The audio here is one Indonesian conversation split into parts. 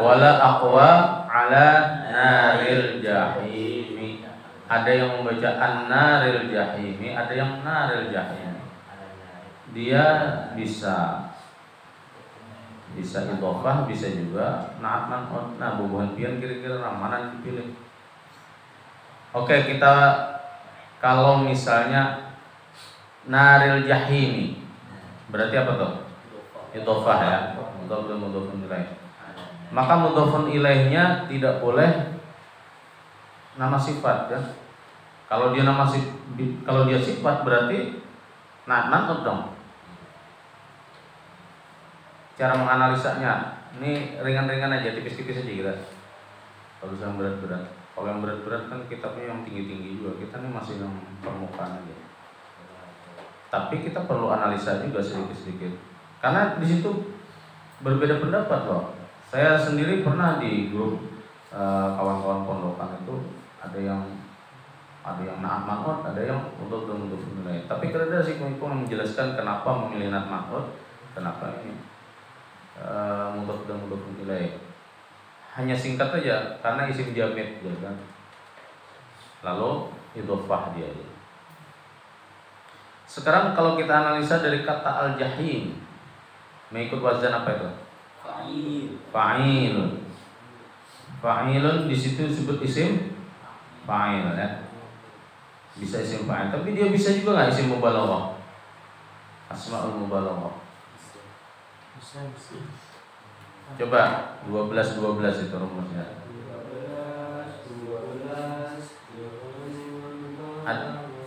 Wala aqwa ala naril jahimi. Ada yang membaca an-naril jahimi, ada yang naril jahimi. Dia bisa idhofah, bisa juga na'at man'ut. Nah, bubuhan pian kira-kira mana dipilih? Oke, kita kalau misalnya naril jahimi berarti apa tuh? Idhofah ya, mudhofun ilaih. Maka mudhofun ilaihnya tidak boleh nama sifat ya. Kalau dia sifat berarti na'at man'ut dong. Cara menganalisanya ini ringan-ringan aja, tipis-tipis aja kita. Kalau yang berat-berat, kalau yang berat-berat kan kitabnya yang tinggi-tinggi juga. Kita ini masih yang permukaan aja. Tapi kita perlu analisa juga sedikit-sedikit. Karena di situ berbeda pendapat loh. Saya sendiri pernah di grup kawan-kawan pondokan itu ada yang na'at man'ut, ada yang untuk nilai. Tapi kada ada sih yang menjelaskan kenapa memilih na'at man'ut, kenapa ini mudhof nilai. Hanya singkat aja karena isim jamid ya kan. Lalu idhofah dia. Sekarang kalau kita analisa dari kata al-jahim, mengikut wazan apa itu? Fa'il. Fa'ilun di situ disebut isim fa'il ya. Bisa isim fa'il, tapi dia bisa juga enggak isim mubalaghah? Asmaul mubalaghah. Coba 12 itu rumusnya.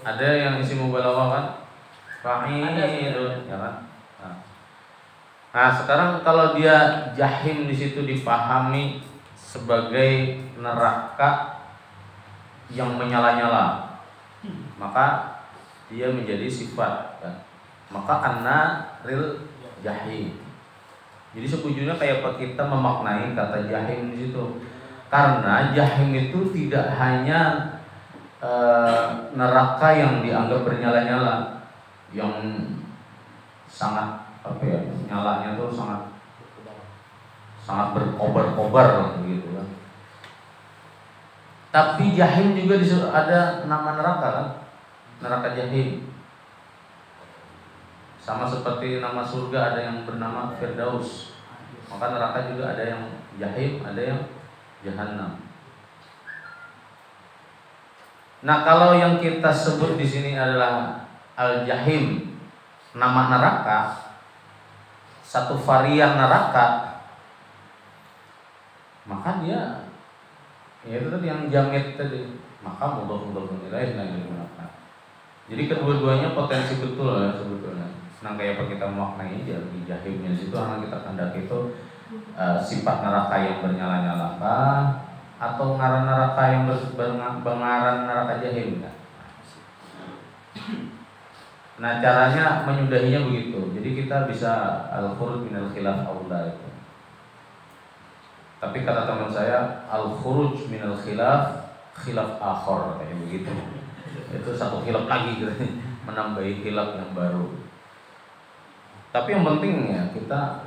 Ada yang isi mubalaghah kan? Fa'ilun ya kan? Nah, sekarang kalau dia jahim di situ dipahami sebagai neraka yang menyala-nyala, maka dia menjadi sifat kan? Maka an-naril jahim. Jadi sebetulnya kayak apa kita memaknai kata jahim di situ. Karena jahim itu tidak hanya neraka yang dianggap bernyala-nyala, yang sangat nyalanya tuh sangat berkobar-kobar gitu kan. Tapi jahim juga ada nama neraka kan, neraka jahim. Sama seperti nama surga ada yang bernama Firdaus, maka neraka juga ada yang jahim, ada yang Jahannam. Nah, kalau yang kita sebut di sini adalah al-jahim, nama neraka, satu varian neraka, maka dia itu tadi yang jamid tadi, maka mudhof ilaih yang digunakan. Jadi kedua-duanya potensi betul ya sebetulnya. Nah, kayak apa kita memaknai dia di jahimnya situ, karena kita hendak itu sifat neraka yang bernyala-nyala atau ngaran neraka yang bengaran neraka jahim kan? Nah, caranya menyudahinya begitu. Jadi kita bisa al-khuruj minal khilaf aula itu. Tapi kata teman saya, al-khuruj minal khilaf akhor kayak begitu. Itu satu khilaf lagi gitu, menambahi khilaf yang baru. Tapi yang penting ya kita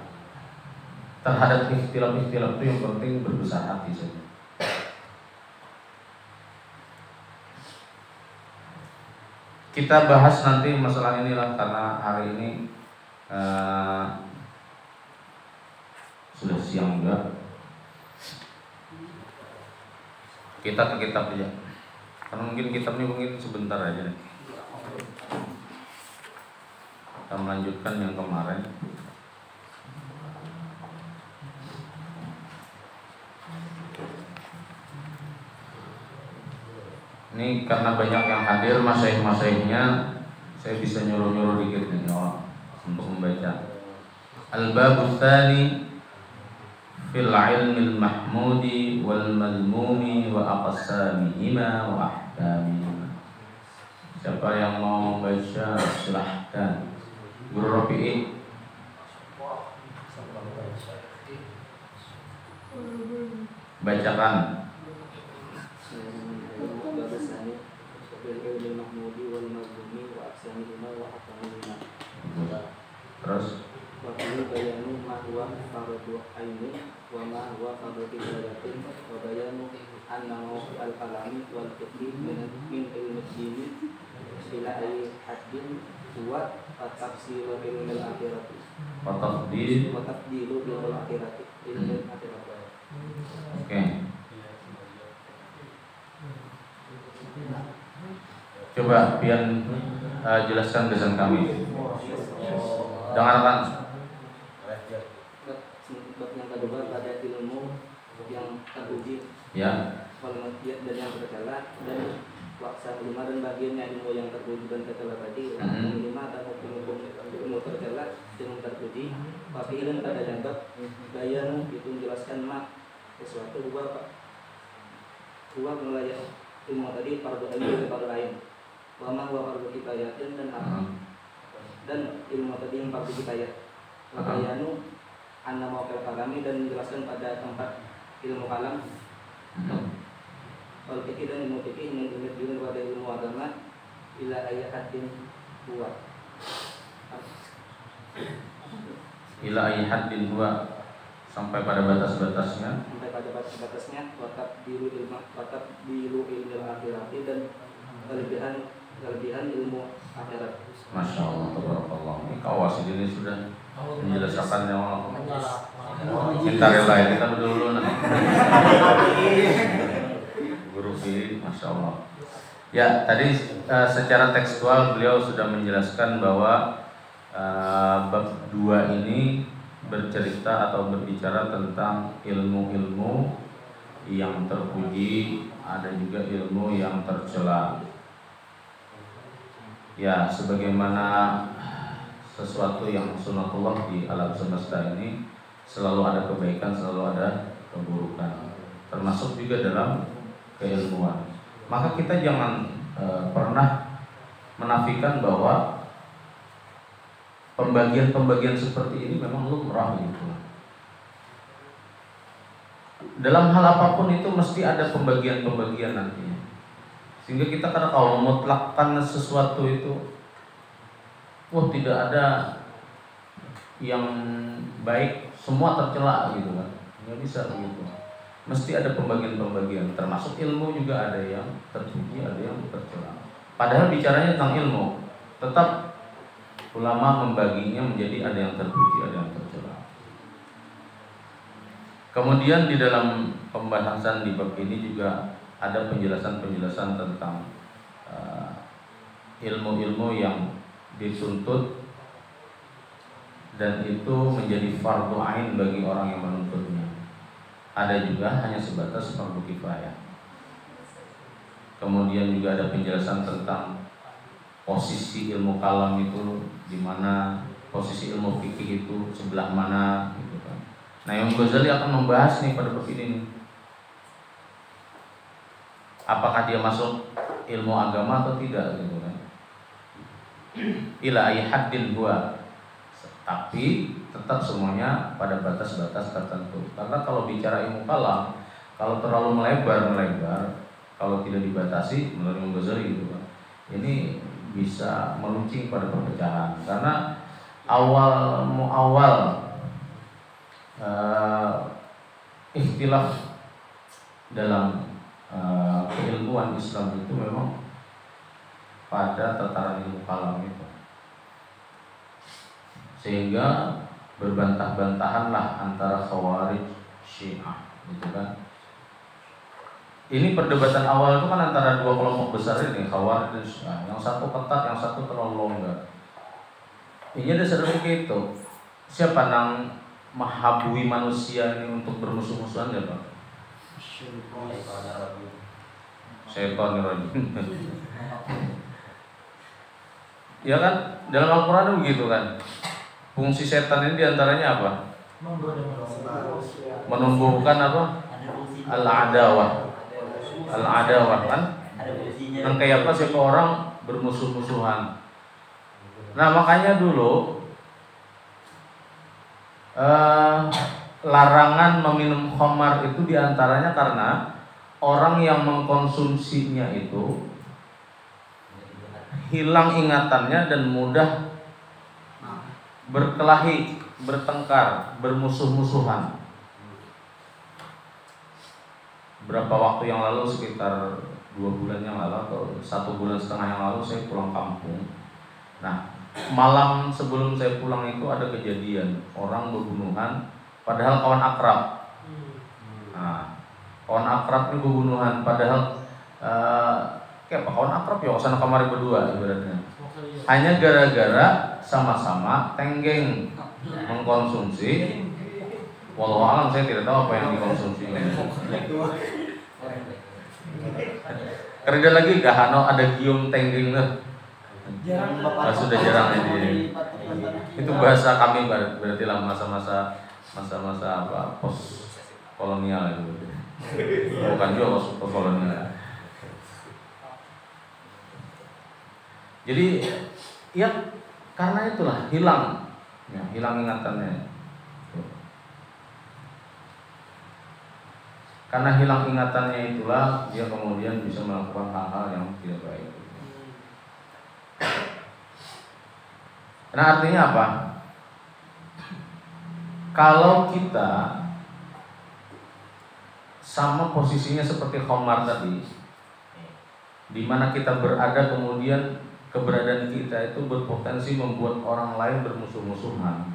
terhadap ikhtilaf-ikhtilaf itu yang penting berbesar hati saja. Kita bahas nanti masalah inilah karena hari ini sudah siang juga. Kita ke kitab aja. Karena mungkin kitab ini mungkin sebentar aja nih. Kita melanjutkan yang kemarin. Ini karena banyak yang hadir masyaikh-masyaiknya, saya bisa nyuruh-nyuruh dikit nih untuk membaca. Al-Babu Tsani fil ilmil mahmudi wal mazmumi wa aqsamihima wa ahkamihima. Siapa yang mau membaca silahkan. Guru Rafi'i. Bacakan. Terus huwa fardu aini wa ma huwa fardu kifayatin wa bayanu annahu al-kalami wal fiqhi min ilmi dini ila ay haddin huwa at-tafsir ilmu al-akhirati wa tafdilu ilmu al-akhirati ilmu al-akhirati. Oke. Coba pian jelaskan kesan kami. Dengarkan. Bab yang kedua pada ilmu yang terpuji, Ya. Dan yang tercela dan waksa lima dan bagiannya ilmu yang terpuji dan tercela tadi. Lima dan hukum ilmu tercela ilmu terpuji. Tapi ilmu pada jangkap bayan itu menjelaskan mak sesuatu huwa melayani ilmu tadi fardu ain fardu ain. Wama huwa fardu kifayatin dan ilmu tadi yang fardu kifayah. Wakayanu anna mawqil kalami dan menjelaskan pada tempat ilmu kalam. Wal fikih dan ilmu fikih yang ilmu pada ilmu agama ila ayatin huwa. Ila ayatin huwa sampai pada batas-batasnya. Sampai pada batas-batasnya watabdilu ilmu akhirati dan kelebihan ilmu akhirat. Masya Allah, tabarakallah. Ini kawas ini sudah menjelaskan yang Allah. Kita rela ya, kita dulu nah. Guru Fili, Masya Allah. Ya, tadi secara tekstual beliau sudah menjelaskan bahwa bab 2 ini bercerita atau berbicara tentang ilmu-ilmu yang terpuji, ada juga ilmu yang tercela. Ya, sebagaimana sesuatu yang sunatullah di alam semesta ini selalu ada kebaikan, selalu ada keburukan, termasuk juga dalam keilmuan. Maka kita jangan pernah menafikan bahwa pembagian-pembagian seperti ini memang lumrah gitu. Dalam hal apapun itu mesti ada pembagian-pembagian nantinya. Sehingga kita karena kalau mutlakkan sesuatu itu, wah tidak ada yang baik, semua tercela gitu kan. Nggak bisa begitu. Mesti ada pembagian-pembagian, termasuk ilmu juga ada yang terpuji, ada yang tercela. Padahal bicaranya tentang ilmu, tetap ulama membaginya menjadi ada yang terpuji, ada yang tercela. Kemudian di dalam pembahasan di bab ini juga ada penjelasan-penjelasan tentang ilmu-ilmu yang dituntut dan itu menjadi fardu ain bagi orang yang menuntutnya. Ada juga hanya sebatas fardu kifayah. Kemudian juga ada penjelasan tentang posisi ilmu kalam itu di mana, posisi ilmu fikih itu sebelah mana gitu kan. Nah, Imam Ghazali akan membahas nih pada bab ini nih. Apakah dia masuk ilmu agama atau tidak gitu kan. Ila ay haddin huwa. Tapi tetap semuanya pada batas-batas tertentu. Karena kalau bicara ilmu kalam, kalau terlalu melebar, kalau tidak dibatasi menurut Imam Ghazali gitu kan, ini bisa meluncing pada perpecahan. Karena awal ikhtilaf dalam keilmuan Islam itu memang pada tataran ilmu kalam itu, sehingga berbantah-bantahanlah antara Khawarij Syiah gitu kan. Ini perdebatan awal itu kan antara dua kelompok besar ini, Khawarij dan Syiah. Yang satu ketat, yang satu terlalu longgar. Ini ada seperti itu. Siapa yang menghabui manusia ini untuk bermusuh-musuhan ya Pak? Syaitanir rajim. Ya kan, dalam Al-Quran begitu kan. Fungsi setan ini diantaranya apa? Menumbuhkan apa? Al-adawah kan? Dan kayak apa siapa orang bermusuh-musuhan. Nah makanya dulu larangan meminum khamar itu diantaranya karena orang yang mengkonsumsinya itu hilang ingatannya dan mudah berkelahi, bertengkar, bermusuh-musuhan. Berapa waktu yang lalu, sekitar 2 bulan yang lalu atau 1,5 bulan yang lalu, saya pulang kampung. Nah, malam sebelum saya pulang itu ada kejadian orang berbunuhan, padahal kawan akrab. Nah, kawan akrab ini berbunuhan, padahal kayak apa, kawan akrab ya, kesana kamari berdua ibaratnya. Hanya gara-gara sama-sama tenggeng mengkonsumsi. Walau alam, saya tidak tahu apa yang dikonsumsi. Kerja lagi gahano ada gium tenggeng lah. Sudah jarang ini. Itu bahasa kami berarti lah masa-masa apa, pos kolonial itu. Bukan juga pos kolonial. Jadi ya karena itulah hilang ingatannya. Karena hilang ingatannya itulah dia kemudian bisa melakukan hal-hal yang tidak baik. Nah, artinya apa? Kalau kita sama posisinya seperti Khomar tadi, di mana kita berada, kemudian keberadaan kita itu berpotensi membuat orang lain bermusuh-musuhan,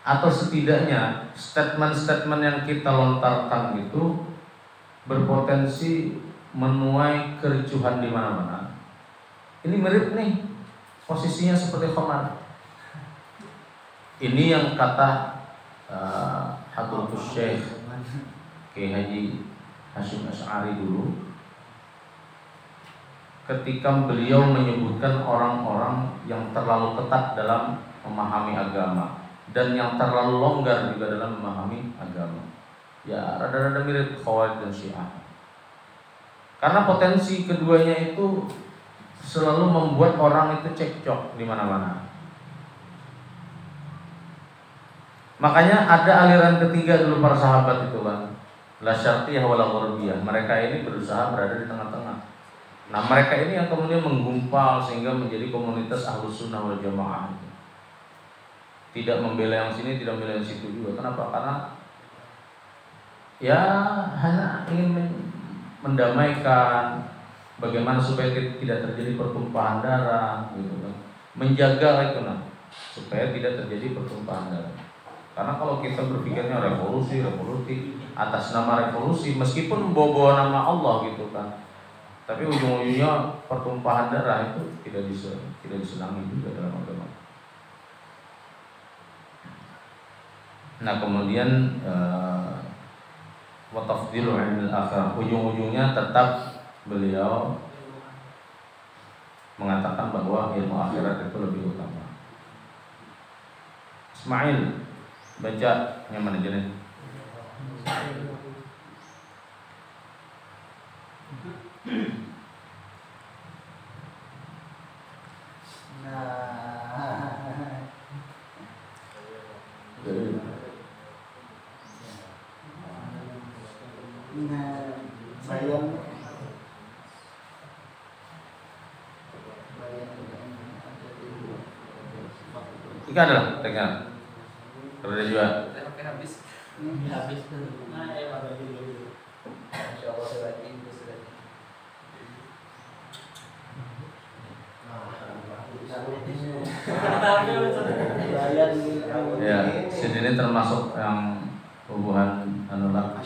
atau setidaknya statement-statement yang kita lontarkan itu berpotensi menuai kericuhan di mana-mana. Ini mirip nih posisinya seperti Khomar. Ini yang kata Hadratus Syekh Kiai Haji Hasyim Asy'ari dulu, ketika beliau menyebutkan orang-orang yang terlalu ketat dalam memahami agama dan yang terlalu longgar juga dalam memahami agama. Ya, rada-rada mirip Khawarij dan Syiah. Karena potensi keduanya itu selalu membuat orang itu cekcok di mana-mana. Makanya ada aliran ketiga dulu para sahabat itu kan, la syarqiyah wala gharbiyah. Mereka ini berusaha berada di tengah-tengah. Nah, mereka ini yang kemudian menggumpal sehingga menjadi komunitas Ahlus Sunnah wal Jamaah. Tidak membela yang sini, tidak membela yang situ juga. Kenapa? Karena ya hanya ingin mendamaikan, bagaimana supaya tidak terjadi pertumpahan darah, gitu kan. Menjaga itu supaya tidak terjadi pertumpahan darah. Karena kalau kita berpikirnya revolusi atas nama revolusi, meskipun membawa nama Allah gitu kan, tapi ujung-ujungnya pertumpahan darah itu tidak disenangi juga dalam agama. Nah, kemudian wa tafdilu 'ilmil akhirah, ujung-ujungnya tetap beliau mengatakan bahwa ilmu akhirat itu lebih utama. Ismail, baca yang mana jenis? Ikan adalah tekan. Kerja juga. Habis. Nah, ya bagi dulu. Insyaallah sudah ini sudah. Ya, sini termasuk yang hubungan anulah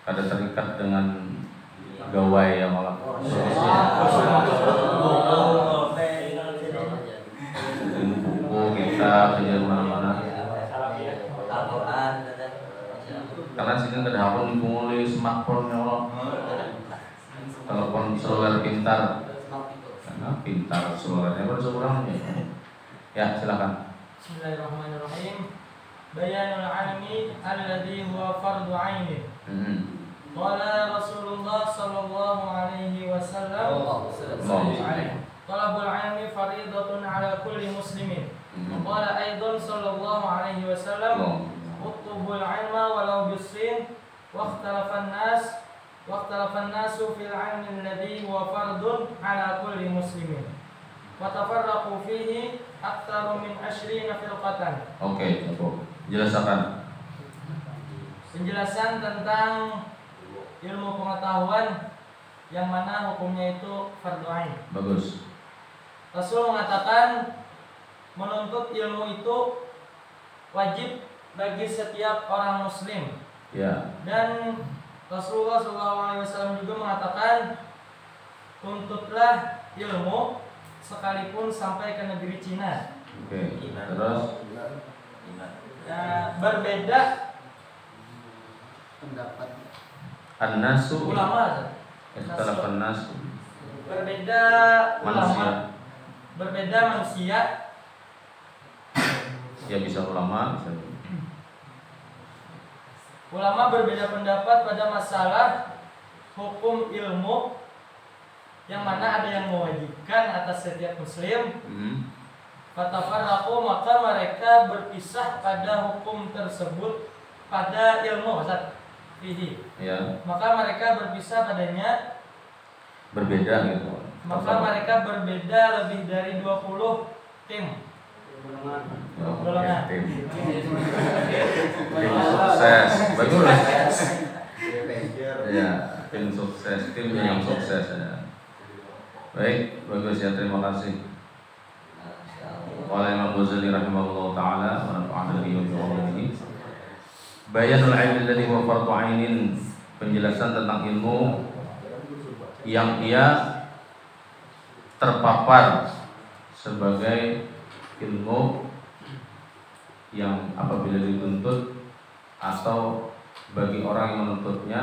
ada terikat dengan gawai yang malah buku kita kerja mana-mana. Karena sini ada HP dimulai, smartphone ya Allah, telepon seluler pintar, karena pintar selulernya baru sekurangnya. Ya, silakan. Bismillahirrahmanirrahim. Bayanul 'alami alladhi huwa fardu 'ainin. Qala Rasulullah sallallahu alaihi wasallam, talabul 'ilmi fariidatun 'ala kulli muslimin. Qala aidan sallallahu alaihi wasallam, utlubul 'ilma walau bis-sin wa ikhtalafan nasu fil 'ilmi alladhi huwa fardun 'ala kulli muslimin. Wa tafarraqu fihi aktsaru min 20 firqatan. Oke, cukup. Jelaskan. Penjelasan tentang ilmu pengetahuan yang mana hukumnya itu fardhu ain. Bagus. Rasul mengatakan menuntut ilmu itu wajib bagi setiap orang muslim. Ya. Dan Rasulullah SAW juga mengatakan tuntutlah ilmu sekalipun sampai ke negeri Cina. Oke. Terus berbeda pendapat an-nasu ulama. ikhtalaf an-nasu. Berbeda Manusia. ulama. Berbeda manusia. Ya bisa ulama, bisa. Ulama berbeda pendapat pada masalah hukum ilmu yang mana ada yang mewajibkan atas setiap muslim. Fatafarraqu, maka mereka berpisah pada hukum tersebut, pada ilmu Ustaz fihi. Ya. Maka mereka berpisah padanya, Berbeda gitu. maka mereka berbeda lebih dari 20 tim. Golongan. Tim sukses. Bagus. Ya, tim sukses, tim yang sukses ya. Baik, bagus ya, terima kasih. Qala Imam Ghazali rahimahullah taala wa nafa'ana bihi wa bi ulumuhi. Bayanul ilmi alladhi huwa fardhu 'ainin, penjelasan tentang ilmu yang ia terpapar sebagai ilmu yang apabila dituntut atau bagi orang yang menuntutnya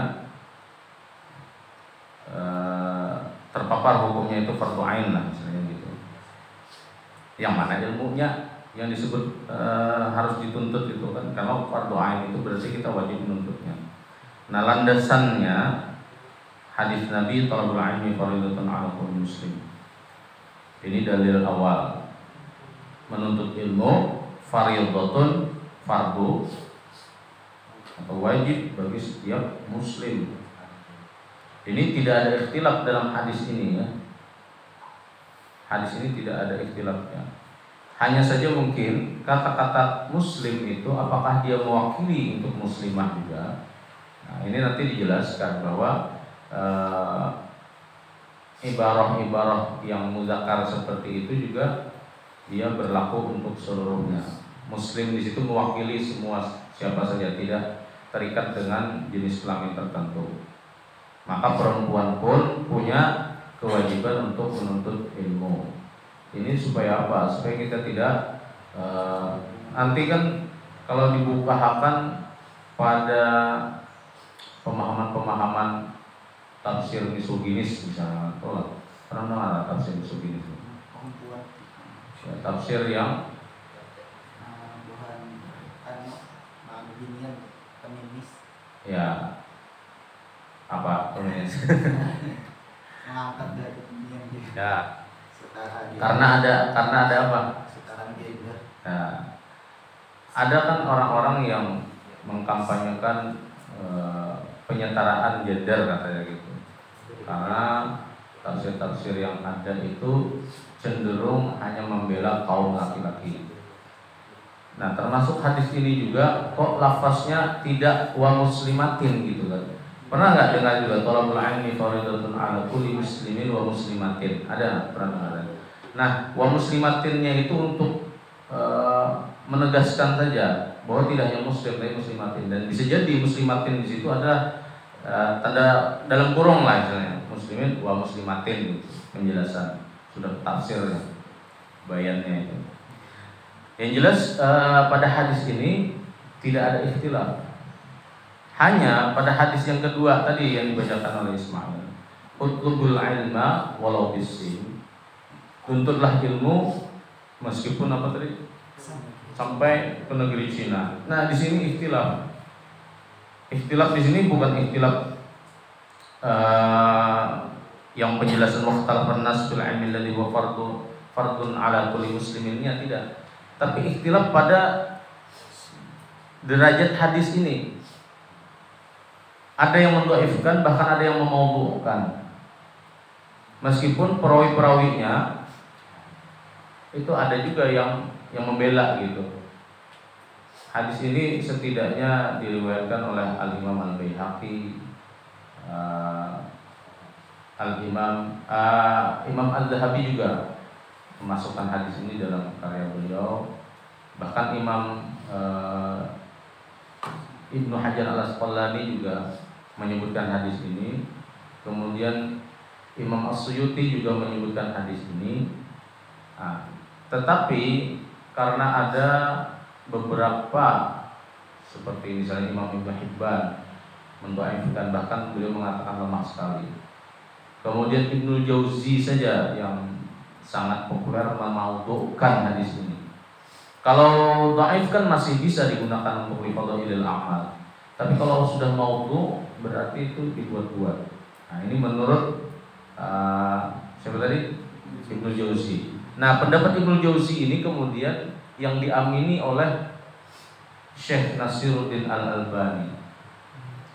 terpapar hukumnya itu fardhu ain lah misalnya gitu. Yang mana ilmunya yang disebut harus dituntut itu kan, karena fardhu ain itu berarti kita wajib menuntutnya. Nah, landasannya hadis Nabi talabul ilmi fardhatun 'ala kulli muslim. Ini dalil awal. Menuntut ilmu fardhatun, fardu atau wajib bagi setiap muslim. Ini tidak ada ikhtilaf dalam hadis ini ya. Hadis ini tidak ada ikhtilafnya. Hanya saja mungkin kata-kata muslim itu apakah dia mewakili untuk muslimah juga. Nah, ini nanti dijelaskan bahwa ibarah-ibarah yang muzakkar seperti itu juga dia berlaku untuk seluruhnya. Muslim di situ mewakili semua, siapa saja, tidak terikat dengan jenis kelamin tertentu. Maka perempuan pun punya kewajiban untuk menuntut ilmu. Ini supaya apa? Supaya kita tidak nanti kan kalau dibukahakan pada pemahaman-pemahaman tafsir misoginis misalnya, pernah dengar tafsir misoginis? Ya, tafsir yang ya apa feminis? mengangkat dari Ya. Karena ada apa? Ya. Ada kan orang-orang yang mengkampanyekan penyetaraan gender katanya gitu. Karena tafsir-tafsir yang ada itu cenderung hanya membela kaum laki-laki. Nah, termasuk hadis ini juga kok lafaznya tidak wa muslimatin gitu kan. Pernah nggak dengar juga thalabul ilmi fardhatun 'ala kulli muslimin wa muslimatin? Ada, pernah dengar? Nah, wa muslimatinnya itu untuk menegaskan saja bahwa tidak hanya muslim tapi muslimatin, dan bisa jadi muslimatin di situ ada tanda dalam kurung lah misalnya muslimin wa muslimatin gitu, penjelasan sudah tafsirnya bayannya itu. Yang jelas pada hadis ini tidak ada ikhtilaf. Hanya pada hadis yang kedua tadi yang dibacakan oleh Ismail, utlubul ilma walau bisin, tuntutlah ilmu meskipun apa tadi sampai ke negeri Cina. Nah, di sini ikhtilaf. Ikhtilaf di sini bukan ikhtilaf yang penjelasan waqtalafan nas fil ilmi alladhi huwa fardun ala kulli musliminnya, tidak. Tapi ikhtilaf pada derajat hadis ini. Ada yang mendhaifkan, bahkan ada yang memaudu'kan. Meskipun perawi-perawinya itu ada juga yang membela gitu. Hadis ini setidaknya diriwayatkan oleh Al-Imam Al-Baihaqi, Imam Al-Dhahabi juga memasukkan hadis ini dalam karya beliau. Bahkan Imam Ibnu Hajar Al-Asqalani juga menyebutkan hadis ini. Kemudian Imam As-Suyuti juga menyebutkan hadis ini. Tetapi karena ada beberapa seperti misalnya Imam Ibnu Hibban mendhaifkan, bahkan beliau mengatakan lemah sekali. Kemudian Ibnu Jauzi saja yang sangat populer memaudhu'kan hadis ini. Kalau dhaif kan masih bisa digunakan untuk fadhailil amal. Tapi kalau sudah maudhu' berarti itu dibuat-buat. Nah, ini menurut siapa tadi? Ibnu Jauzi. Nah, pendapat Ibnu Jauzi ini kemudian yang diamini oleh Syekh Nasiruddin Al-Albani.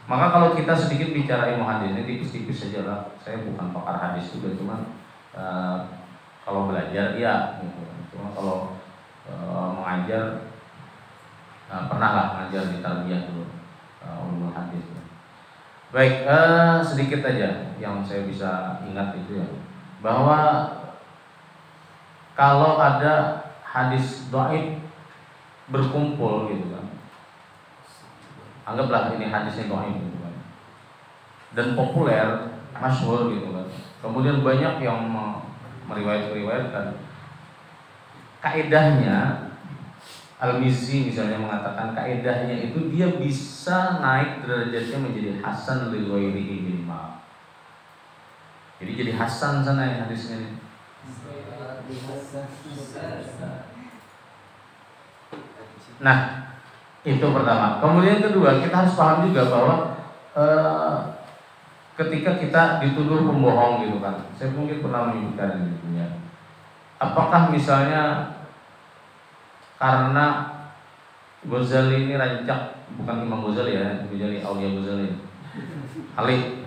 Maka kalau kita sedikit bicara ilmu hadis ini tipis-tipis saja lah. Saya bukan pakar hadis juga, cuman kalau belajar ya gitu. Cuma kalau mengajar pernah lah mengajar di tarbiyah dulu ilmu hadis. Baik, sedikit aja yang saya bisa ingat itu ya, bahwa kalau ada hadis dhaif berkumpul gitu kan, anggaplah ini hadisnya dhaif gitu kan, dan populer, masyhur gitu kan, kemudian banyak yang meriwayatkan. Kaedahnya Al-Mizzi misalnya mengatakan kaedahnya itu dia bisa naik derajatnya menjadi hasan li ghairihi minimal. Jadi jadi hasan sana ya hadisnya ini. Nah, itu pertama. Kemudian kedua, kita harus paham juga bahwa ketika kita dituduh pembohong gitu kan, saya mungkin pernah menyebutkan ini ya. Apakah misalnya karena Ghazali ini rancak, bukan Imam Ghazali ya, Ghazali Aulia Ghazali, Khalid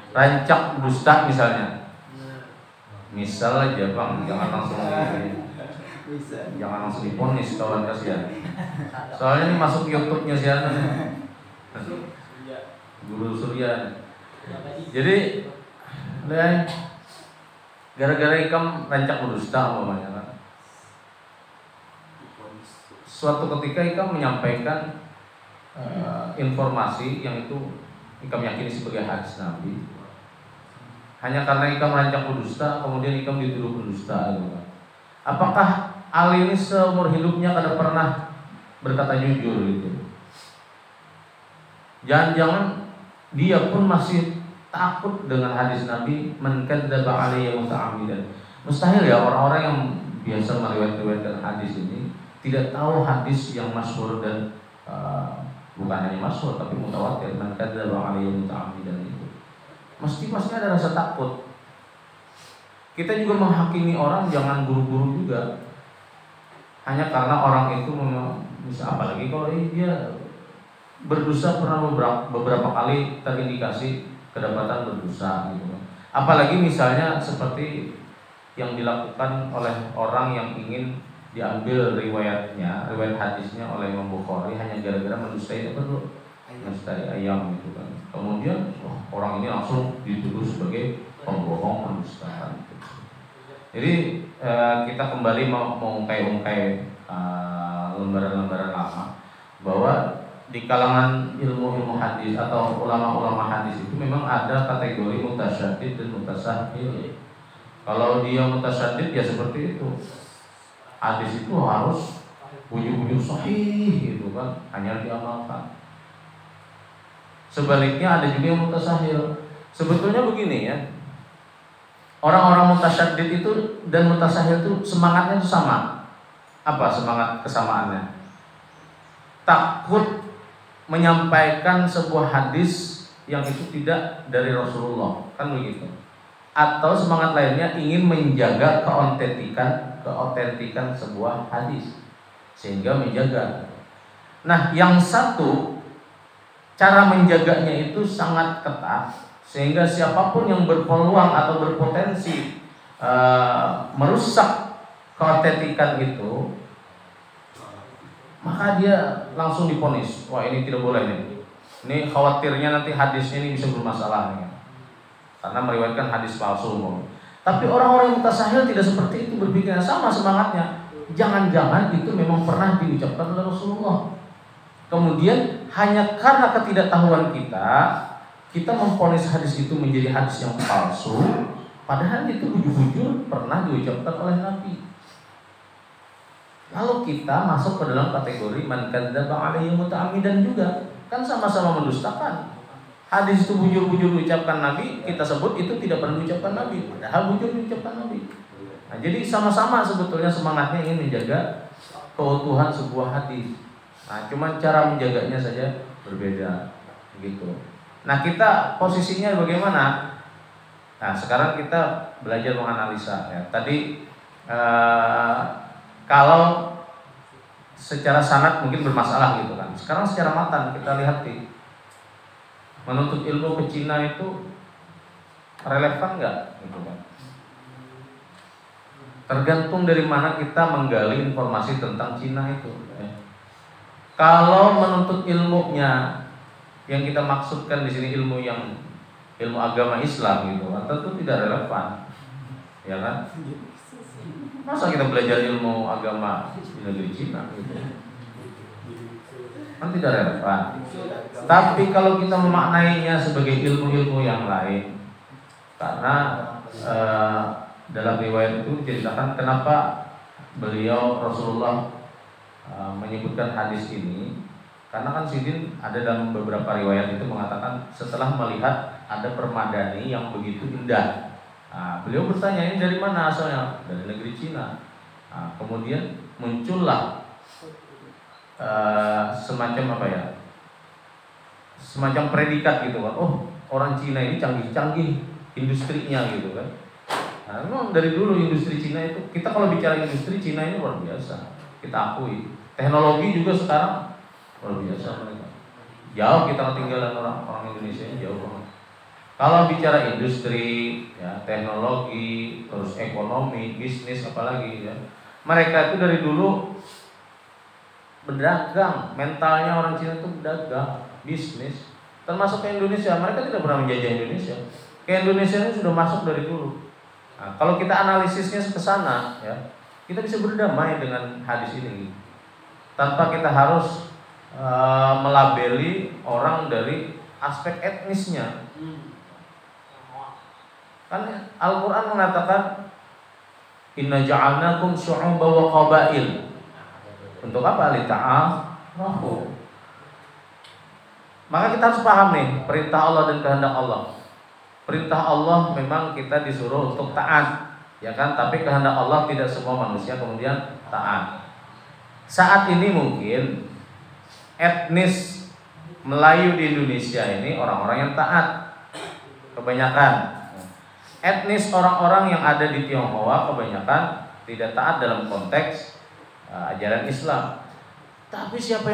rancak dusta misalnya. Misal aja bang, jangan langsung diponis kawan kasihan. Soalnya ini masuk YouTube-nya siapa? Guru Surya. Jadi, gara-gara ikam rancak berdusta umpamanya kan. Suatu ketika ikam menyampaikan informasi yang itu ikam yakini sebagai hadis Nabi. Hanya karena ikam rancak berdusta, kemudian ikam dituduh berdusta gitu kan. Apakah Ali ini seumur hidupnya kada pernah berkata jujur gitu? Jangan-jangan dia pun masih takut dengan hadis Nabi, man kadzdzaba alayya muta'ammidan. Mustahil ya orang-orang yang biasa meriwayatkan hadis ini tidak tahu hadis yang masyhur dan bukan hanya masyhur tapi mutawatir, man kadzdzaba alayya muta'ammidan itu. Mesti ada rasa takut. Kita juga menghakimi orang jangan buru-buru juga. Hanya karena orang itu bisa, apalagi kalau dia berdosa pernah beberapa kali terindikasi kedapatan berdosa gitu. Apalagi misalnya seperti yang dilakukan oleh orang yang ingin diambil riwayat hadisnya oleh Imam Bukhari hanya gara-gara mendustai mendustai ayam gitu kan. Kemudian orang ini langsung dituduh sebagai pembohong, mendustakan. Jadi kita kembali mengungkai lembaran-lembaran lama bahwa di kalangan ilmu hadis atau ulama-ulama hadis itu memang ada kategori mutasyaddid dan mutasahil. Kalau dia mutasyaddid ya seperti itu. Hadis itu harus ujung-ujung sahih gitu kan, hanya diamalkan. Sebaliknya ada juga yang mutasahil. Sebetulnya begini ya. Orang-orang mutasyaddid itu dan mutasahil itu semangatnya itu sama. Apa semangat kesamaannya? Takut menyampaikan sebuah hadis yang itu tidak dari Rasulullah, kan begitu. Atau semangat lainnya ingin menjaga keautentikan sebuah hadis sehingga menjaga. Nah, yang satu cara menjaganya itu sangat ketat sehingga siapapun yang berpeluang atau berpotensi merusak keotetikan itu, maka dia langsung diponis, wah ini tidak boleh nih. Ini khawatirnya nanti hadisnya ini bisa bermasalah nih, karena meriwayatkan hadis palsu. Tapi orang-orang yang mutasahil tidak seperti itu berpikirnya, sama semangatnya. Jangan-jangan itu memang pernah diucapkan oleh Rasulullah. Kemudian hanya karena ketidaktahuan kita memponis hadis itu menjadi hadis yang palsu, padahal itu bujur-bujur pernah diucapkan oleh Nabi. Lalu kita masuk ke dalam kategori man kadzdzaba alaihi muta'ammidan juga, kan sama-sama mendustakan. Hadis itu bujur-bujur diucapkan Nabi, kita sebut itu tidak pernah diucapkan Nabi, padahal bujur diucapkan Nabi. Nah, jadi sama-sama sebetulnya semangatnya ingin menjaga keutuhan sebuah hadis. Nah, cuman cara menjaganya saja berbeda, gitu. Nah, kita posisinya bagaimana? Nah, sekarang kita belajar menganalisa. Ya. Tadi kalau secara sanad mungkin bermasalah gitu kan. Sekarang secara matan kita lihat nih. Menuntut ilmu ke Cina itu relevan nggak? Gitu kan? Tergantung dari mana kita menggali informasi tentang Cina itu. Ya. Kalau menuntut ilmunya yang kita maksudkan di sini ilmu agama Islam gitu, tentu tidak relevan, ya kan? Masa kita belajar ilmu agama di negeri Cina gitu? Kan tidak relevan. Tapi kalau kita memaknainya sebagai ilmu-ilmu yang lain, karena dalam riwayat itu diceritakan kenapa beliau Rasulullah menyebutkan hadis ini, karena kan Sidin ada dalam beberapa riwayat itu mengatakan setelah melihat ada permadani yang begitu indah, beliau bertanya ini dari mana asalnya? Dari negeri Cina. Kemudian muncullah semacam apa ya? Semacam predikat gitu kan. Oh, orang Cina ini canggih-canggih industrinya gitu kan. Nah, memang dari dulu industri Cina itu, kita kalau bicara industri Cina ini luar biasa. Kita akui. Teknologi juga sekarang luar biasa mereka. Jauh kita ketinggalan orang Indonesia ini jauh banget. Kalau bicara industri, ya, teknologi, terus ekonomi, bisnis apalagi ya. Mereka itu dari dulu berdagang, mentalnya orang Cina itu berdagang, bisnis, termasuk ke Indonesia. Mereka tidak pernah menjajah Indonesia. Ke Indonesia ini sudah masuk dari dulu. Nah, kalau kita analisisnya ke sana, ya, kita bisa berdamai dengan hadis ini, tanpa kita harus melabeli orang dari aspek etnisnya. Kan Al-Quran mengatakan inna ja'alnakum syu'uban wa qabail. Untuk apa? Lita'arafu. Maka kita harus paham nih perintah Allah dan kehendak Allah. Perintah Allah memang kita disuruh untuk taat, ya kan? Tapi kehendak Allah tidak semua manusia kemudian taat. Saat ini mungkin etnis Melayu di Indonesia ini orang-orang yang taat kebanyakan. Etnis orang-orang yang ada di Tionghoa kebanyakan tidak taat dalam konteks ajaran Islam. Tapi siapa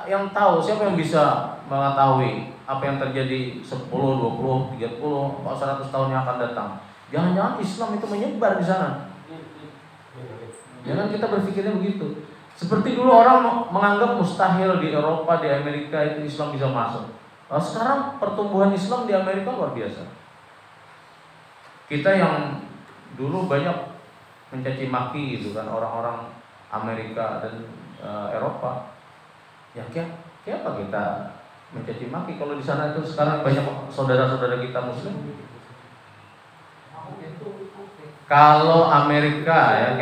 yang tahu, siapa yang bisa mengetahui apa yang terjadi 10, 20, 30, 100 tahun yang akan datang? Jangan-jangan Islam itu menyebar di sana. Jangan kita berpikirnya begitu. Seperti dulu orang menganggap mustahil di Eropa, di Amerika itu Islam bisa masuk. Nah, sekarang pertumbuhan Islam di Amerika luar biasa. Kita yang dulu banyak mencaci maki gitu kan orang-orang Amerika dan Eropa, ya kayak apa kita mencaci maki kalau di sana itu sekarang banyak saudara-saudara kita Muslim. Kalau Amerika ya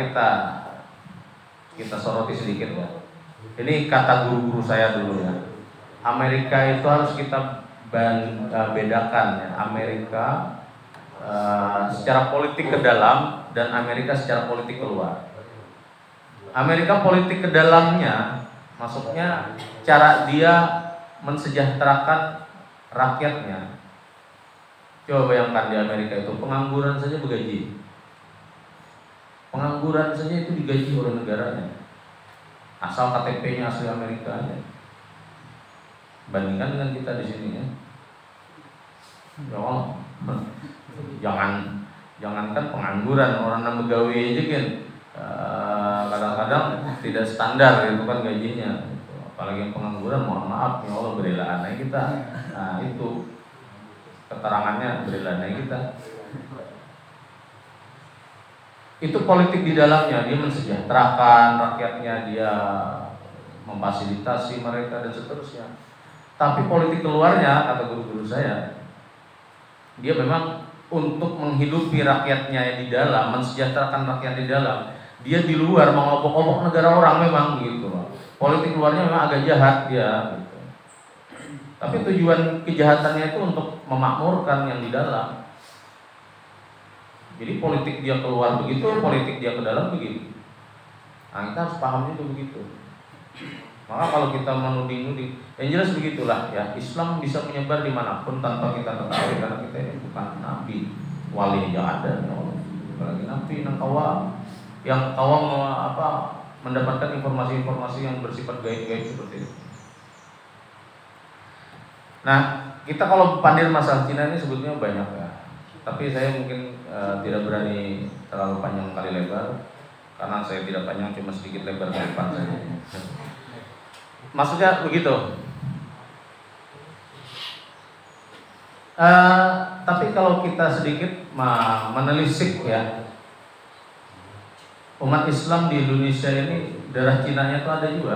kita soroti sedikit ya. Ini kata guru-guru saya dulu ya. Amerika itu harus kita bedakan ya. Amerika secara politik ke dalam dan Amerika secara politik keluar. Amerika politik ke dalamnya, maksudnya cara dia mensejahterakan rakyatnya. Coba bayangkan di Amerika itu pengangguran saja bergaji. Pengangguran saja itu digaji oleh negaranya. Asal KTP-nya asli Amerika ya. Bandingkan dengan kita di sini ya. Jangankan pengangguran, orang yang begawe aja kan kadang-kadang tidak standar itu kan gajinya. Apalagi yang pengangguran, mohon maaf ya Allah, berilah aneh kita. Nah itu keterangannya, berilah aneh kita. Itu politik di dalamnya, dia mensejahterakan rakyatnya, dia memfasilitasi mereka dan seterusnya. Tapi politik keluarnya, kata guru-guru saya, dia memang untuk menghidupi rakyatnya yang di dalam, mensejahterakan rakyat di dalam. Dia di luar mengobok-obok negara orang memang gitu. Politik luarnya memang agak jahat dia gitu. Tapi tujuan kejahatannya itu untuk memakmurkan yang di dalam. Jadi politik dia keluar begitu, politik dia ke dalam begitu. Nah kita harus pahamnya itu begitu. Maka kalau kita menuding-nuding, yang jelas begitulah ya, Islam bisa menyebar dimanapun tanpa kita ketahui karena kita ini bukan nabi, wali aja ada, apalagi nabi yang awam mendapatkan informasi-informasi yang bersifat gaib-gaib seperti itu. Nah, kita kalau pandir masalah Cina ini sebetulnya banyak ya, tapi saya mungkin tidak berani terlalu panjang kali lebar karena saya tidak panjang, cuma sedikit lebar ke depan saja. Maksudnya begitu. Tapi kalau kita sedikit menelisik ya, umat Islam di Indonesia ini darah Cinanya itu ada juga.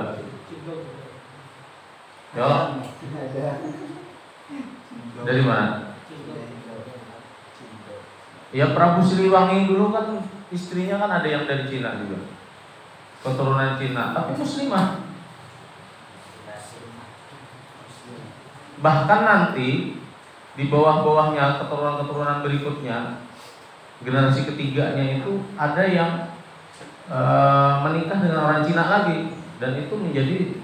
Ya Allah. Dari mana? Ya Prabu Siliwangi dulu kan istrinya kan ada yang dari Cina juga, keturunan Cina, tapi muslimah. Bahkan nanti di bawah-bawahnya keturunan-keturunan berikutnya, generasi ketiganya itu ada yang menikah dengan orang Cina lagi, dan itu menjadi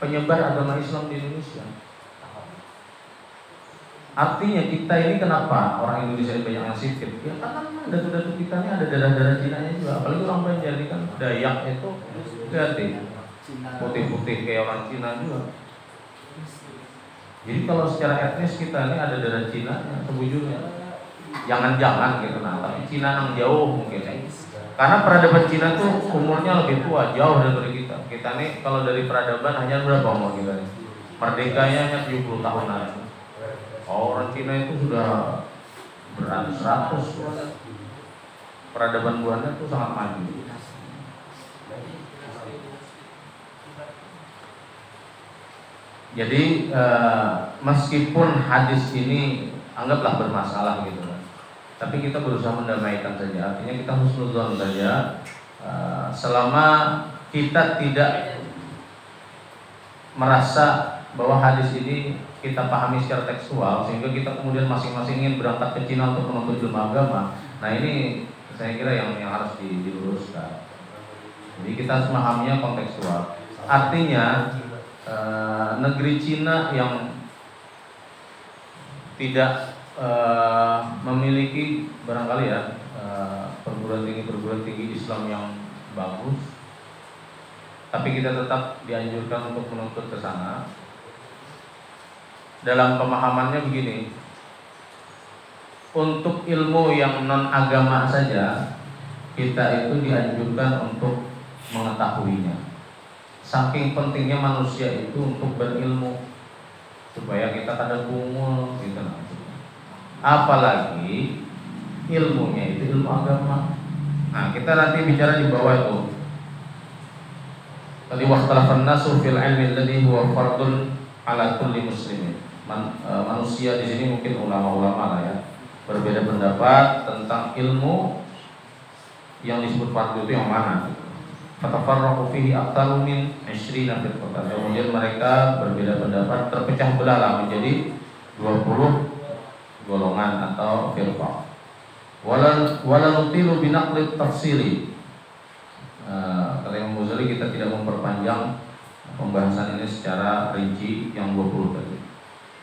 penyebar agama Islam di Indonesia. Artinya kita ini kenapa orang Indonesia banyak yang sipit? Ya karena datu-datu kita ini ada darah-darah Cinanya juga. Apalagi orang Banjar kan Dayak itu hati putih-putih kayak orang Cina juga. Jadi kalau secara etnis kita ini ada darah Cina sebujurnya. Jangan-jangan gitu, nah tapi Cina yang jauh mungkin. Karena peradaban Cina tuh umurnya lebih tua, jauh daripada kita. Kita nih kalau dari peradaban hanya berapa umur kita nih? Merdekanya hanya 70 tahunan. Orang Cina itu sudah beratus-ratus. Peradaban buahnya tuh sangat maju. Jadi meskipun hadis ini anggaplah bermasalah gitu kan, tapi kita berusaha mendamaikan saja. Artinya kita husnuzon saja, selama kita tidak merasa bahwa hadis ini kita pahami secara tekstual sehingga kita kemudian masing-masing ingin berangkat ke Cina untuk menuntut ilmu agama. Nah ini saya kira yang harus diluruskan. Jadi kita harus memahaminya kontekstual. Artinya negeri Cina yang tidak memiliki barangkali ya perguruan tinggi Islam yang bagus, tapi kita tetap dianjurkan untuk menuntut ke sana. Dalam pemahamannya begini, untuk ilmu yang non agama saja kita itu dianjurkan untuk mengetahuinya. Saking pentingnya manusia itu untuk berilmu supaya kita kada kungul gitu. Apalagi ilmunya itu ilmu agama. Nah, kita nanti bicara di bawah itu. Tadi waqtalafan nasu fil ilmi alladhi huwa fardun ala kulli muslimin. Manusia di sini mungkin ulama-ulama lah ya, berbeda pendapat tentang ilmu yang disebut fardu itu yang mana. Fatafarraqu fihi aktaru min 20 firqatan. Kemudian mereka berbeda pendapat, terpecah belah lah menjadi 20 golongan atau firqah. Wala nutilu binaqli tafsiri. Kata Imam Ghazali, kita tidak memperpanjang pembahasan ini secara rinci yang 20 tadi.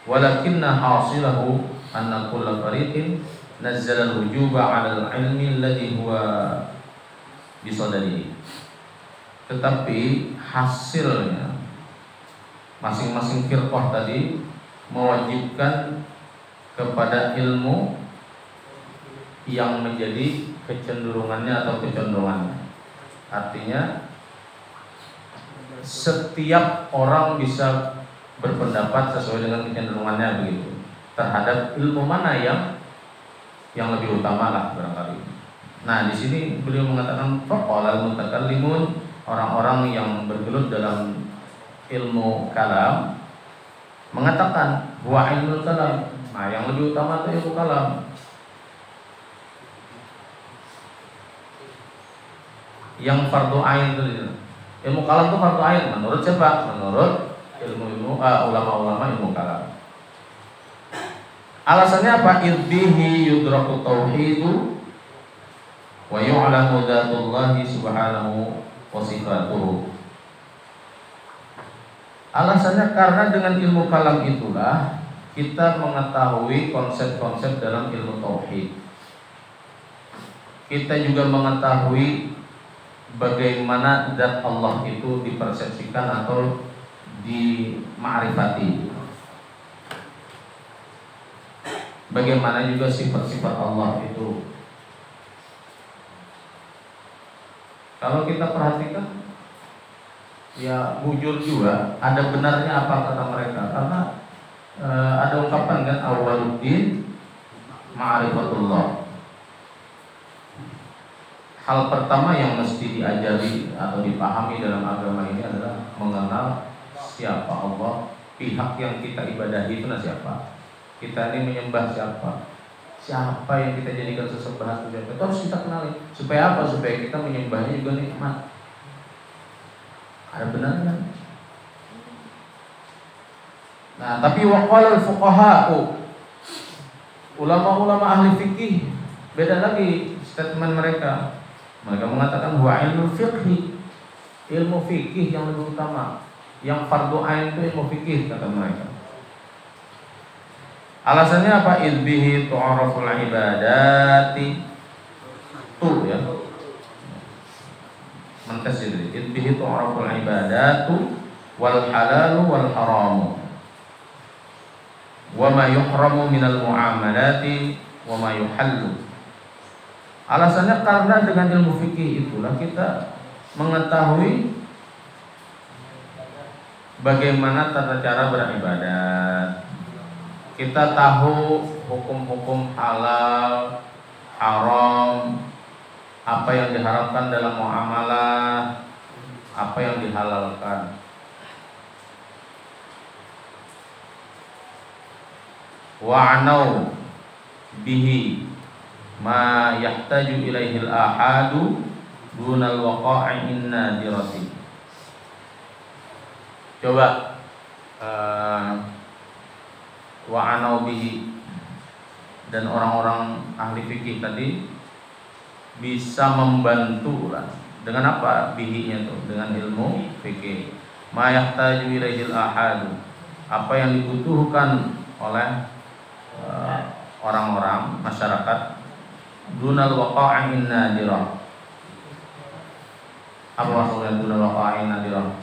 Walakinna hasilahu anna kulla fariqin nazzala al-wujuba 'ala al-'ilmi alladhi huwa bisadarihi. Tetapi hasilnya masing-masing firqah tadi mewajibkan kepada ilmu yang menjadi kecenderungannya atau kecondongannya. Artinya setiap orang bisa berpendapat sesuai dengan kecenderungannya begitu terhadap ilmu mana yang lebih utama lah barangkali. Nah, di sini beliau mengatakan faqala mutakallimun, orang-orang yang bergelut dalam ilmu kalam mengatakan huwa ilmu kalam. Nah, yang lebih utama itu ilmu kalam. Yang fardu ain itu. Ilmu kalam itu fardu ain menurut siapa? Menurut ulama-ulama ilmu kalam. Alasannya apa? Idbihi yudraku tauhidu wa yu'lamu dzatullahi subhanahu wa sifatuhu. Alasannya karena dengan ilmu kalam itulah kita mengetahui konsep-konsep dalam ilmu tauhid. Kita juga mengetahui bagaimana zat Allah itu dipersepsikan atau dima'rifati. Bagaimana juga sifat-sifat Allah itu. Kalau kita perhatikan, ya bujur juga ada benarnya apa kata mereka. Karena ada ungkapan kan awaluddin ma'rifatullah. Hal pertama yang mesti diajari atau dipahami dalam agama ini adalah mengenal siapa Allah, pihak yang kita ibadahi itu siapa. Kita ini menyembah siapa, siapa yang kita jadikan sesembahan itu harus kita kenali. Supaya apa? Supaya kita menyembahnya juga nikmat. Ada benarnya. Nah, tapi waqala al-fuqaha, ulama-ulama ahli fikih beda lagi statement mereka. Mereka mengatakan huwa ilmu fiqhi, ilmu fikih yang lebih utama. Yang fardu ain itu ilmu fikih kata mereka. Alasannya apa? Idbihi tu'araful ibadati. Tuh ya. Mentes itu. Idbihi tu'araful ibadatu wal halalu wal haramu. Wa ma yuhramu minal muamalati wa ma yuhallu. Alasannya karena dengan ilmu fikih itulah kita mengetahui bagaimana tata cara beribadat. Kita tahu hukum-hukum halal, haram, apa yang diharamkan dalam muamalah, apa yang dihalalkan. Wa'nau bihi ma yahtaju ilaihil ahadu dunal waqa'in nadirati. Coba wa'anau bihi, dan orang-orang ahli fikih tadi bisa membantu lah. Dengan apa bihinya tuh? Dengan ilmu fikih. Ma yahtaju ilaihil ahadu, apa yang dibutuhkan oleh orang-orang masyarakat dunal waqa'in nadirah. Apa maksudnya dunal waqa'in nadirah?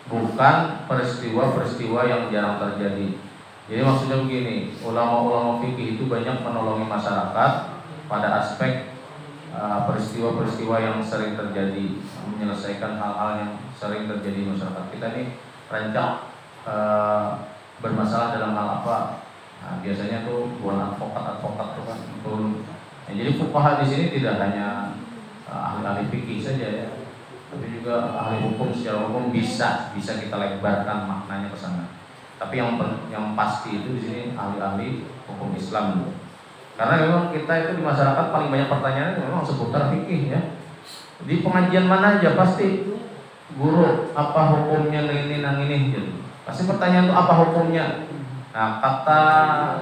Bukan peristiwa-peristiwa yang jarang terjadi. Jadi maksudnya begini, ulama-ulama fikih itu banyak menolongi masyarakat pada aspek peristiwa-peristiwa yang sering terjadi, menyelesaikan hal-hal yang sering terjadi di masyarakat. Kita ini rancang bermasalah dalam hal apa? Nah, biasanya tuh buat advokat tuh kan turun. Nah, jadi fuqaha di sini tidak hanya ahli-ahli fikih saja ya, tapi juga ahli hukum. Secara hukum bisa kita lebarkan maknanya ke sana. Tapi yang pasti itu di sini ahli-ahli hukum Islam dulu. Karena memang kita itu di masyarakat paling banyak pertanyaan memang seputar fikih ya. Di pengajian mana aja pasti guru apa hukumnya ini gitu. Pasti pertanyaan itu apa hukumnya. Nah, kata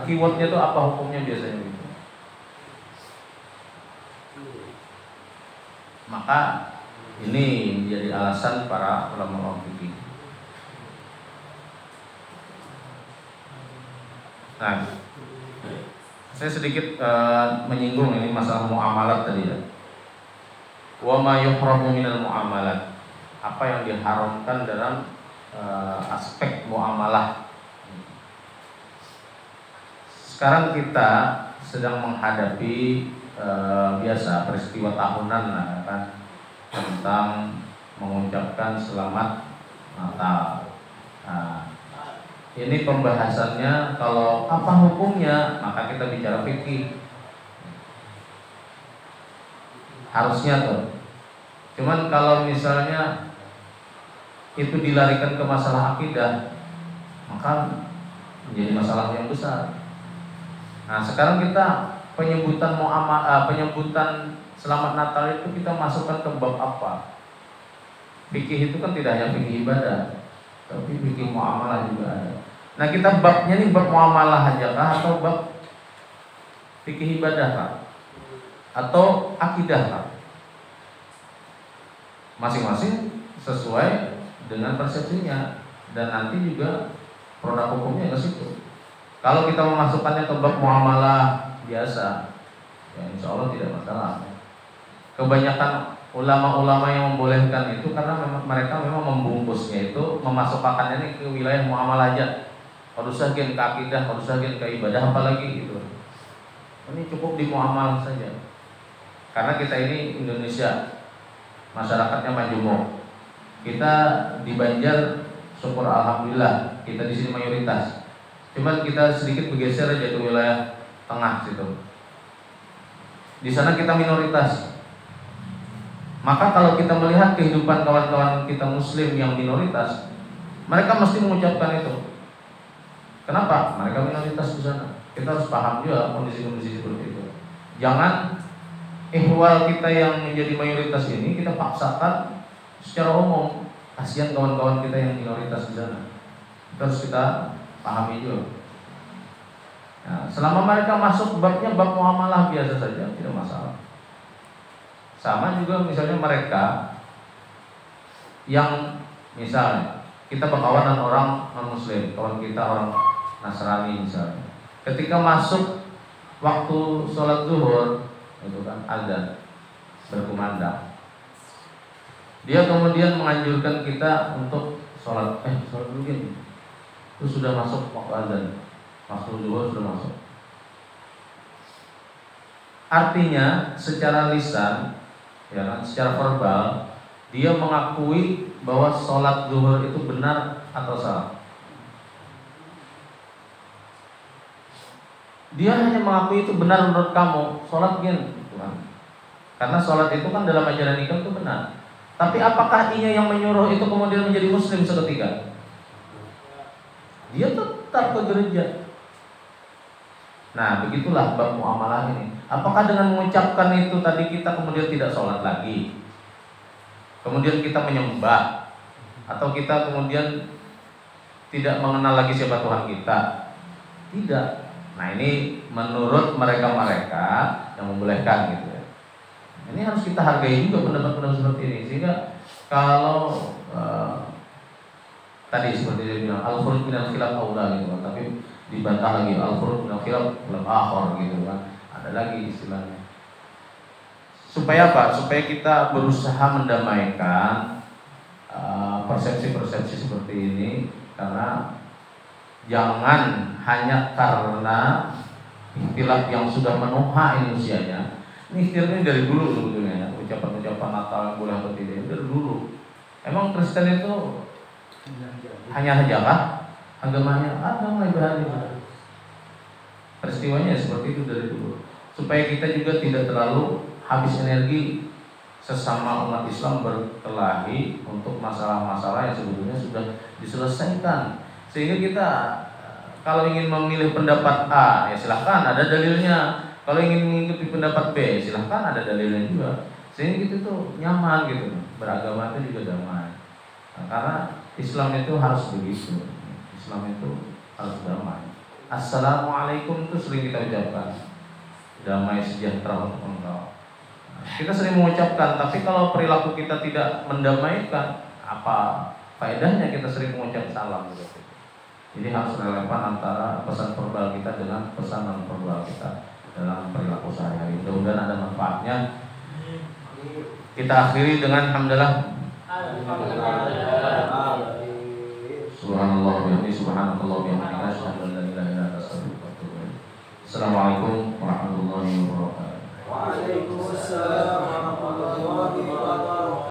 keywordnya itu apa hukumnya biasanya gitu. Maka ini menjadi alasan para ulama fikih. Nah, saya sedikit menyinggung ini masalah muamalat tadi ya. Wa ma yuhramu minal muamalat, apa yang diharamkan dalam aspek muamalah. Sekarang kita sedang menghadapi biasa peristiwa tahunan lah kan, tentang mengucapkan selamat Natal. Nah, ini pembahasannya kalau apa hukumnya, maka kita bicara fikih. Harusnya tuh. Cuman kalau misalnya itu dilarikan ke masalah akidah, maka menjadi masalah yang besar. Nah, sekarang kita penyebutan penyebutan selamat Natal itu kita masukkan ke bab apa? Fikih itu kan tidak hanya fikih ibadah, tapi fikih muamalah juga ada. Nah, kita babnya ini bab muamalah aja kah, atau bab fikih ibadah kah, atau akidah kah? Masing-masing sesuai dengan persepsinya, dan nanti juga produk hukumnya ke situ. Kalau kita memasukkannya ke bab muamalah biasa, ya insya Allah tidak masalah. Kebanyakan ulama-ulama yang membolehkan itu karena mereka memang membungkusnya itu, memasukkannya ini ke wilayah muamalah aja. Harus saja ke akidah, harus saja ke ibadah, apalagi gitu. Ini cukup di muamalah saja. Karena kita ini Indonesia, masyarakatnya majemuk. Kita di Banjar, syukur alhamdulillah, kita di sini mayoritas. Cuman kita sedikit bergeser aja ke wilayah tengah situ. Di sana kita minoritas. Maka kalau kita melihat kehidupan kawan-kawan kita Muslim yang minoritas, mereka mesti mengucapkan itu. Kenapa? Mereka minoritas di sana. Kita harus paham juga kondisi-kondisi seperti itu. Jangan ihwal kita yang menjadi mayoritas ini kita paksakan secara umum. Kasihan kawan-kawan kita yang minoritas di sana. Itu harus kita pahami juga. Nah, selama mereka masuk babnya bab muamalah biasa saja, tidak masalah. Sama juga misalnya mereka yang misalnya kita berkawan dengan orang non-muslim, kawan kita orang Nasrani misalnya. Ketika masuk waktu sholat zuhur, itu kan azan berkumandang, dia kemudian menganjurkan kita untuk sholat dulu gini. Itu sudah masuk waktu azan, waktu zuhur sudah masuk. Artinya secara lisan, ya kan, secara verbal dia mengakui bahwa sholat zuhur itu benar atau salah. Dia hanya mengakui itu benar menurut kamu, sholat gini, gitu kan. Karena sholat itu kan dalam ajaran Islam itu benar. Tapi apakah ia yang menyuruh itu kemudian menjadi muslim seketika? Dia tetap ke gereja. Nah, begitulah bab muamalah ini. Apakah dengan mengucapkan itu tadi kita kemudian tidak sholat lagi, kemudian kita menyembah, atau kita kemudian tidak mengenal lagi siapa Tuhan kita? Tidak. Nah, ini menurut mereka-mereka yang membolehkan gitu ya. Ini harus kita hargai juga pendapat-pendapat seperti ini. Sehingga kalau tadi seperti dia bilang al-khuruj minal khilaf aula gitu kan, tapi dibantah lagi al-khuruj minal khilaf akhar gitu kan. Ada lagi istilahnya. Supaya apa? Supaya kita berusaha mendamaikan persepsi-persepsi seperti ini, karena jangan hanya karena ikhtilaf yang sudah menuha ini usianya. Ini ikhtilaf ini dari dulu sebetulnya ya. Ucapan-ucapan Natal yang boleh atau tidak dari dulu. Emang Kristen itu hanya saja kah agamanya? Agama ibadah. Peristiwanya seperti itu dari dulu. Supaya kita juga tidak terlalu habis energi sesama umat Islam berkelahi untuk masalah-masalah yang sebetulnya sudah diselesaikan. Sehingga kita kalau ingin memilih pendapat A, ya silahkan, ada dalilnya. Kalau ingin mengikuti pendapat B, silahkan, ada dalilnya juga. Sehingga kita tuh nyaman gitu. Beragama itu juga damai. Nah, karena Islam itu harus begitu. Islam itu harus damai. Assalamualaikum itu sering kita ucapkan. Damai sejahtera untuk engkau. Nah, kita sering mengucapkan, tapi kalau perilaku kita tidak mendamaikan, apa faedahnya kita sering mengucap salam gitu. Jadi harus relevan antara pesan verbal kita dengan pesan non verbal kita dalam perilaku sehari-hari. Mudah-mudahan ada manfaatnya. Kita akhiri dengan hamdalah. Subhanallah wa bihamdihi, subhanakallah wa bihamdika, asyhadu an la ilaha illa anta, astaghfiruka wa atubu ilaik. Assalamualaikum warahmatullahi wabarakatuh. Waalaikumsalam.